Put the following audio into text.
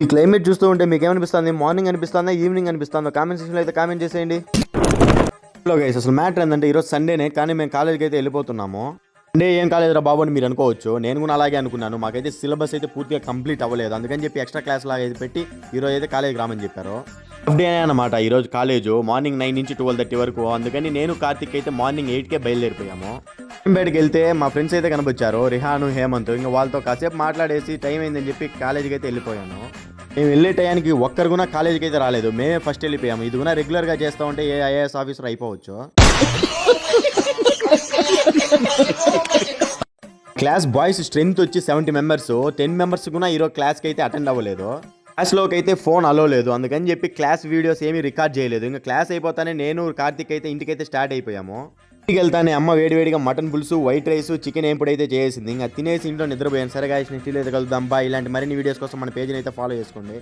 ఈ క్లైమేట్ చూస్తూ ఉంటే మీకు ఏమనిపిస్తుంది? మార్నింగ్ అనిపిస్తుందా, ఈవినింగ్ అనిపిస్తుందా? కామెంట్ సెక్షన్లో అయితే కామెంట్ చేసేయండి. హలో గైస్, అసలు మ్యాటర్ ఏంటంటే ఈరోజు సండేనే, కానీ మేము కాలేజ్కి అయితే వెళ్ళిపోతున్నాము. సండే ఏం కాలేదురా బాబు అని మీరు అనుకోవచ్చు. నేను కూడా అలాగే అనుకున్నాను. మాకైతే సిలబస్ అయితే పూర్తిగా కంప్లీట్ అవ్వలేదు. అందుకని చెప్పి ఎక్స్ట్రా క్లాస్ లాగా అయితే పెట్టి ఈరోజు అయితే కాలేజ్కి రామని చెప్పారు. హాఫ్ డే అనమాట ఈరోజు కాలేజు. మార్నింగ్ 9 నుంచి 12:30 వరకు. అందుకని నేను కార్తిక్ అయితే మార్నింగ్ 8కే బయలుదేరిపోయాము. బయటకు వెళ్తే మా ఫ్రెండ్స్ అయితే కనిపించారు, రిహాను, హేమంత్. ఇంకా వాళ్ళతో కాసేపు మాట్లాడేసి టైం అయిందని చెప్పి కాలేజీకి అయితే వెళ్ళిపోయాను. మేము వెళ్ళే టయానికి ఒక్కరు కూడా కాలేజీకి అయితే రాలేదు. మేమే ఫస్ట్ వెళ్ళిపోయాము. ఇది కూడా రెగ్యులర్గా చేస్తూ ఉంటే ఏ ఐఏఎస్ ఆఫీసర్ అయిపోవచ్చు. క్లాస్ బాయ్స్ స్ట్రెంత్ వచ్చి 70 మెంబర్స్. 10 మెంబర్స్ కూడా ఈరోజు క్లాస్కి అయితే అటెండ్ అవ్వలేదు. క్లాస్లోకి అయితే ఫోన్ అలో లేదు. అందుకని చెప్పి క్లాస్ వీడియోస్ ఏమీ రికార్డ్ చేయలేదు. ఇంకా క్లాస్ అయిపోతానే నేను కార్తిక్ అయితే ఇంటికైతే స్టార్ట్ అయిపోయాము. ఇంటికి వెళ్తానే అమ్మ వేడివేడిగా మటన్ పులుసు, వైట్ రైస్, చికెన్ ఎప్పుడైతే చేసింది ఇంకా తినేసి ఇంట్లో నిద్రపోయాను. సరే గాయ్స్, నెక్స్ట్ అయితే కలుద్దాం. బా. ఇలాంటి మరిన్ని వీడియోస్ కోసం మన పేజ్ని అయితే ఫాలో చేసుకోండి.